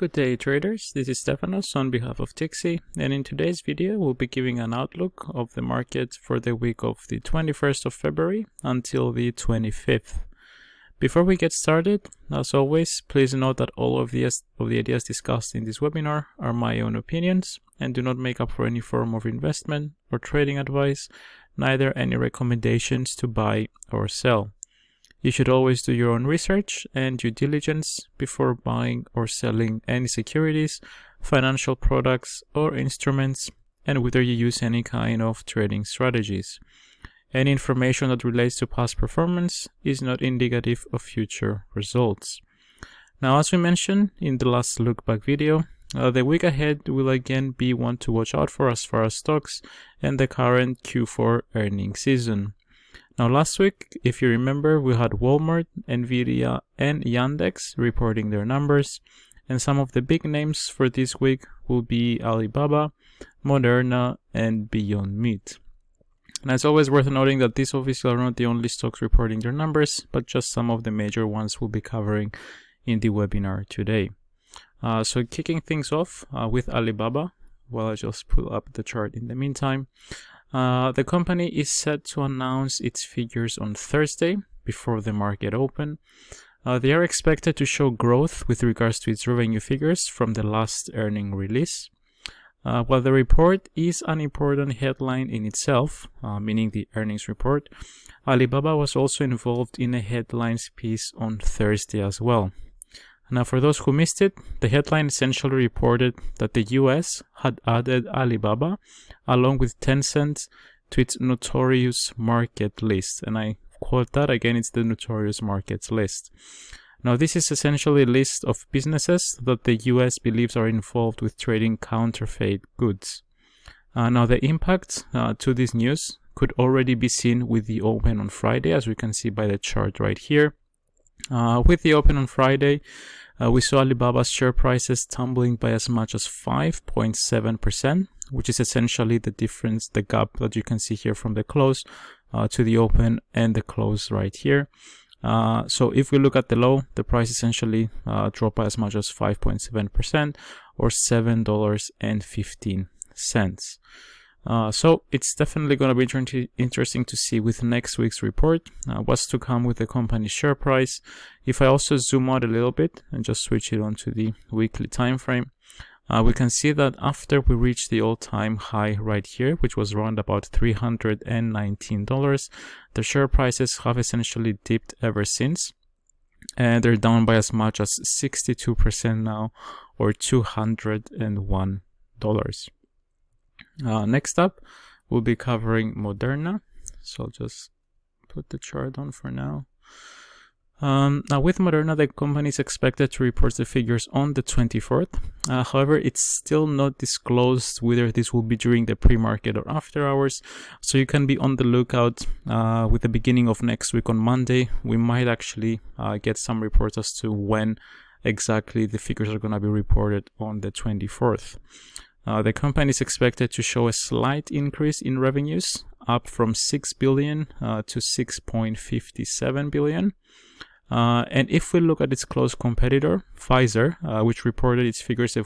Good day traders, this is Stefanos on behalf of Tixee, and in today's video we'll be giving an outlook of the market for the week of the 21st of February until the 25th. Before we get started, as always, please note that all of the ideas discussed in this webinar are my own opinions and do not make up for any form of investment or trading advice, neither any recommendations to buy or sell. You should always do your own research and due diligence before buying or selling any securities, financial products, or instruments, and whether you use any kind of trading strategies. Any information that relates to past performance is not indicative of future results. Now, as we mentioned in the last look back video, the week ahead will again be one to watch out for as far as stocks and the current Q4 earnings season. Now, last week, if you remember, we had Walmart, Nvidia, and Yandex reporting their numbers, and some of the big names for this week will be Alibaba, Moderna, and Beyond Meat. And it's always worth noting that these obviously are not the only stocks reporting their numbers, but just some of the major ones we'll be covering in the webinar today. So kicking things off with Alibaba, while I just pull up the chart in the meantime. The company is set to announce its figures on Thursday before the market open. They are expected to show growth with regards to its revenue figures from the last earning release. While the report is an important headline in itself, meaning the earnings report, Alibaba was also involved in a headlines piece on Thursday as well. Now, for those who missed it, the headline essentially reported that the US had added Alibaba along with Tencent to its notorious market list. And I quote that again, it's the notorious markets list. Now, this is essentially a list of businesses that the US believes are involved with trading counterfeit goods. Now, the impact to this news could already be seen with the open on Friday, as we can see by the chart right here. With the open on Friday, we saw Alibaba's share prices tumbling by as much as 5.7%, which is essentially the difference, the gap that you can see here from the close to the open and the close right here. So if we look at the low, the price essentially dropped by as much as 5.7% or $7.15. So it's definitely going to be interesting to see with next week's report what's to come with the company's share price. If I also zoom out a little bit and just switch it onto the weekly time frame, we can see that after we reached the all-time high right here, which was around about $319, the share prices have essentially dipped ever since, and they're down by as much as 62% now, or $201. Next up, we'll be covering Moderna. So I'll just put the chart on for now. Now with Moderna, the company is expected to report the figures on the 24th. However, it's still not disclosed whether this will be during the pre-market or after hours. So you can be on the lookout with the beginning of next week on Monday. We might actually get some reports as to when exactly the figures are going to be reported on the 24th. The company is expected to show a slight increase in revenues, up from 6 billion to 6.57 billion. And if we look at its close competitor, Pfizer, which reported its figures a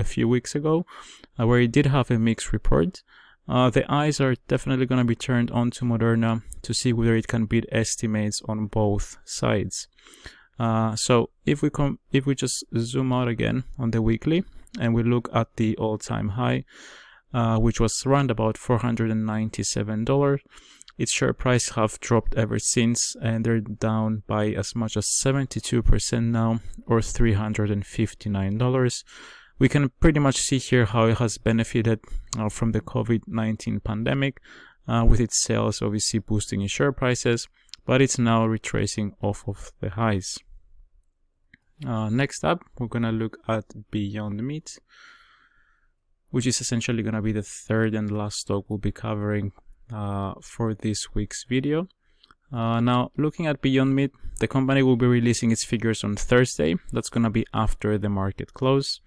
few weeks ago, where it did have a mixed report, the eyes are definitely going to be turned on to Moderna to see whether it can beat estimates on both sides. So if we just zoom out again on the weekly, and we look at the all-time high, which was around about $497. Its share price have dropped ever since, and they're down by as much as 72% now, or $359. We can pretty much see here how it has benefited from the COVID-19 pandemic, with its sales obviously boosting its share prices, but it's now retracing off of the highs. Next up, we're going to look at Beyond Meat, which is essentially going to be the third and last stock we'll be covering for this week's video. Now, looking at Beyond Meat, the company will be releasing its figures on Thursday. That's going to be after the market close.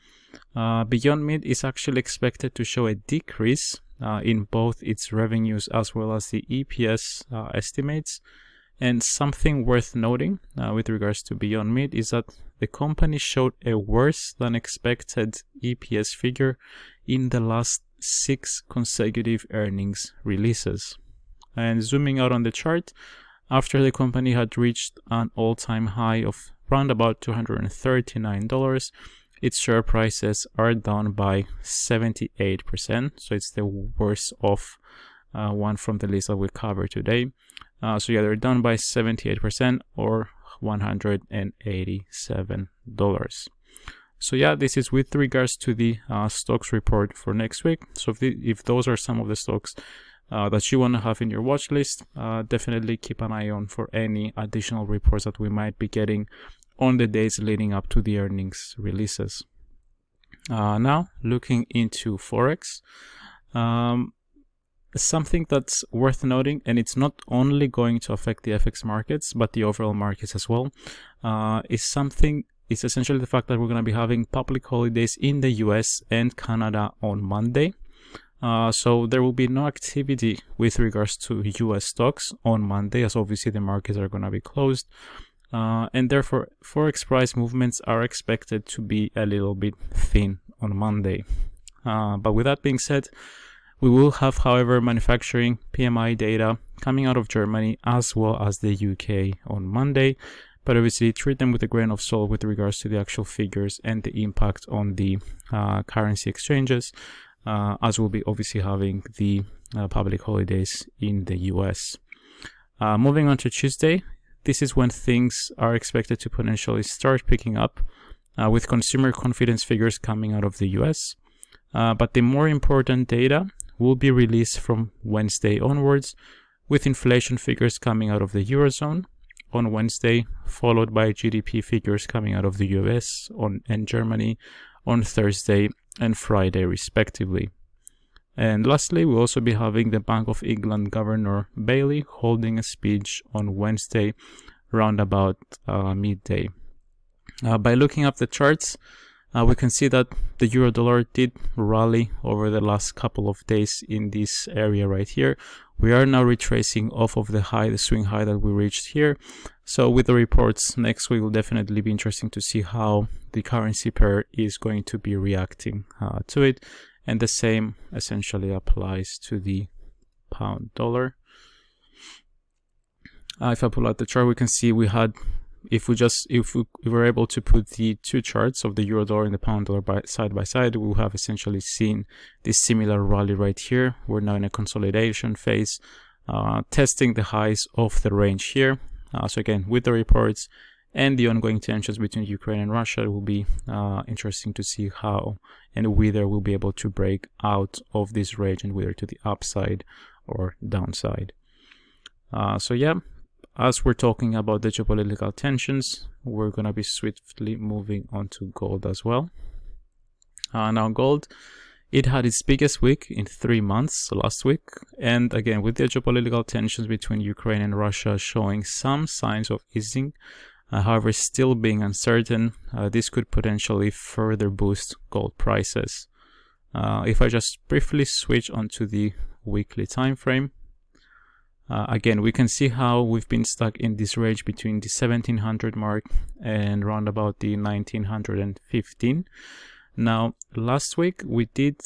Beyond Meat is actually expected to show a decrease in both its revenues as well as the EPS estimates. And something worth noting with regards to Beyond Meat is that the company showed a worse than expected EPS figure in the last 6 consecutive earnings releases. And zooming out on the chart, after the company had reached an all-time high of around about $239, its share prices are down by 78%. So it's the worst off one from the list that we cover today. So yeah, they're down by 78% or $187. So yeah, this is with regards to the stocks report for next week. So if those are some of the stocks that you want to have in your watch list, definitely keep an eye on for any additional reports that we might be getting on the days leading up to the earnings releases. Now, looking into Forex, something that's worth noting, and it's not only going to affect the FX markets, but the overall markets as well, is essentially the fact that we're going to be having public holidays in the US and Canada on Monday. So there will be no activity with regards to US stocks on Monday, as obviously the markets are going to be closed. And therefore, Forex price movements are expected to be a little bit thin on Monday. But with that being said, we will have, however, manufacturing PMI data coming out of Germany as well as the UK on Monday. But obviously, treat them with a grain of salt with regards to the actual figures and the impact on the currency exchanges, as we'll be obviously having the public holidays in the US. Moving on to Tuesday, this is when things are expected to potentially start picking up with consumer confidence figures coming out of the US. But the more important data will be released from Wednesday onwards, with inflation figures coming out of the Eurozone on Wednesday, followed by GDP figures coming out of the US and Germany on Thursday and Friday respectively. And lastly, we'll also be having the Bank of England Governor Bailey holding a speech on Wednesday around about midday. By looking up the charts, we can see that the euro dollar did rally over the last couple of days in this area right here. We are now retracing off of the swing high that we reached here. So with the reports next week, will definitely be interesting to see how the currency pair is going to be reacting to it. And the same essentially applies to the pound dollar. If I pull out the chart, we can see we had, if we were able to put the two charts of the euro dollar and the pound dollar side by side, we will have essentially seen this similar rally right here. We're now in a consolidation phase, testing the highs of the range here. So again, with the reports and the ongoing tensions between Ukraine and Russia, it will be interesting to see how and whether we'll be able to break out of this range and whether to the upside or downside. So yeah, as we're talking about the geopolitical tensions, we're going to be swiftly moving on to gold as well. Now gold, it had its biggest week in 3 months last week. And again, with the geopolitical tensions between Ukraine and Russia showing some signs of easing, however, still being uncertain, this could potentially further boost gold prices. If I just briefly switch onto the weekly time frame, again, we can see how we've been stuck in this range between the 1700 mark and around about the 1915. Now, last week we did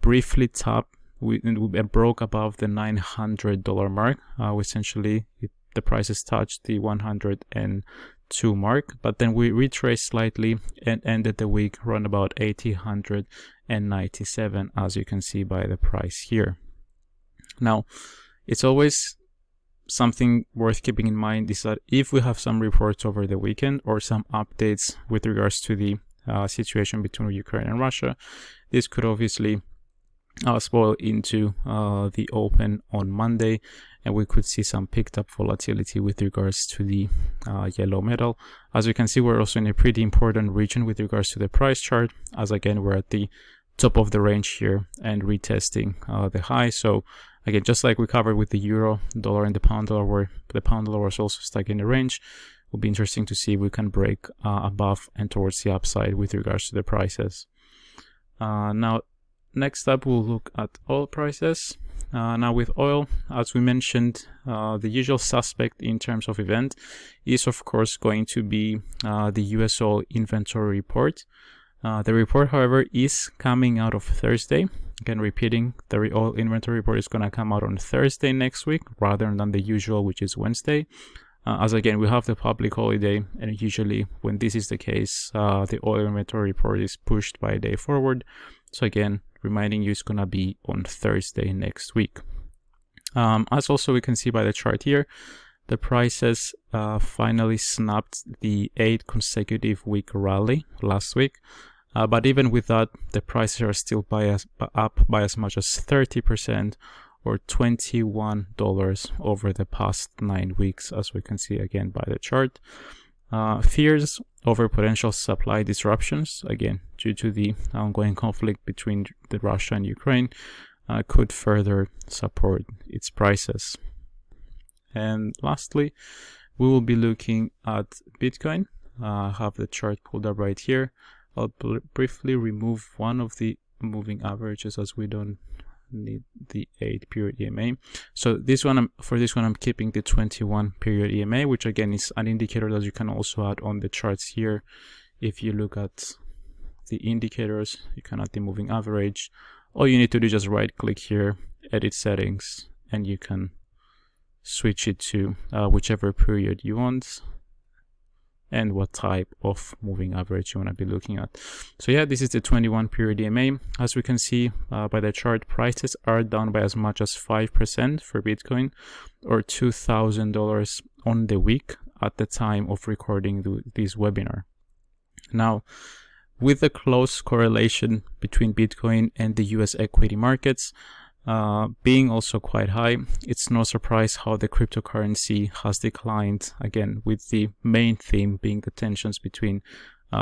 briefly tap, we broke above the $900 mark. Essentially, the prices touched the 102 mark, but then we retraced slightly and ended the week around about 1897, as you can see by the price here. Now, it's always something worth keeping in mind is that if we have some reports over the weekend or some updates with regards to the situation between Ukraine and Russia, this could obviously spoil into the open on Monday, and we could see some picked up volatility with regards to the yellow metal. As you can see, we're also in a pretty important region with regards to the price chart, as again, we're at the top of the range here and retesting the high. So again, just like we covered with the euro dollar and the pound dollar, where the pound dollar was also stuck in the range, it will be interesting to see if we can break above and towards the upside with regards to the prices. Now, next up, we'll look at oil prices. Now with oil, as we mentioned, the usual suspect in terms of event is of course going to be the US oil inventory report. The report, however, is coming out of Thursday. Again, repeating, the oil inventory report is going to come out on Thursday next week rather than the usual, which is Wednesday. As again, we have the public holiday, and usually when this is the case, the oil inventory report is pushed by a day forward. So again, reminding you, it's going to be on Thursday next week. As also we can see by the chart here, the prices finally snapped the 8 consecutive week rally last week. But even with that, the prices are still up by as much as 30% or $21 over the past 9 weeks, as we can see again by the chart. Fears over potential supply disruptions, again, due to the ongoing conflict between Russia and Ukraine, could further support its prices. And lastly, we will be looking at Bitcoin. I have the chart pulled up right here. I'll briefly remove one of the moving averages as we don't need the 8-period EMA. So this one, for this one, I'm keeping the 21-period EMA, which again is an indicator that you can also add on the charts here. If you look at the indicators, you can add the moving average. All you need to do is just right click here, edit settings, and you can switch it to whichever period you want and what type of moving average you want to be looking at. So yeah, this is the 21-period EMA. As we can see by the chart, prices are down by as much as 5% for Bitcoin, or $2,000 on the week at the time of recording this webinar. Now, with the close correlation between Bitcoin and the US equity markets being also quite high, it's no surprise how the cryptocurrency has declined, again with the main theme being the tensions between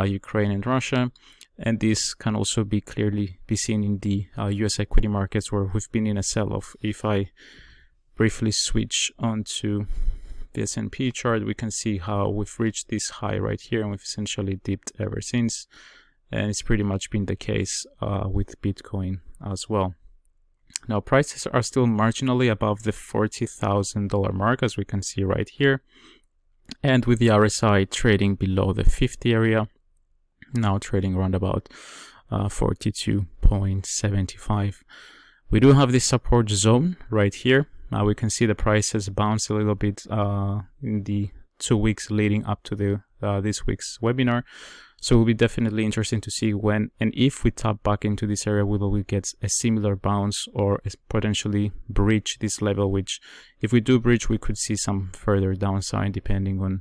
Ukraine and Russia. And this can also be clearly seen in the US equity markets, where we've been in a sell-off. If I briefly switch onto the S&P chart, we can see how we've reached this high right here, and we've essentially dipped ever since. And it's pretty much been the case with Bitcoin as well. Now, prices are still marginally above the $40,000 mark, as we can see right here. And with the RSI trading below the 50 area, now trading around about 42.75. We do have this support zone right here. Now we can see the prices bounce a little bit in the 2 weeks leading up to the this week's webinar. So it will be definitely interesting to see when and if we tap back into this area, whether we get a similar bounce or potentially breach this level, which if we do breach, we could see some further downside depending on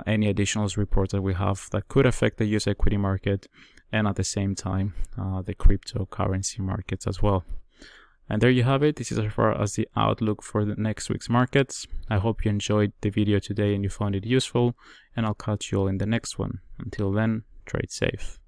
any additional reports that we have that could affect the US equity market and at the same time the cryptocurrency markets as well. And there you have it. This is as far as the outlook for the next week's markets. I hope you enjoyed the video today and you found it useful, and I'll catch you all in the next one. Until then, trade safe.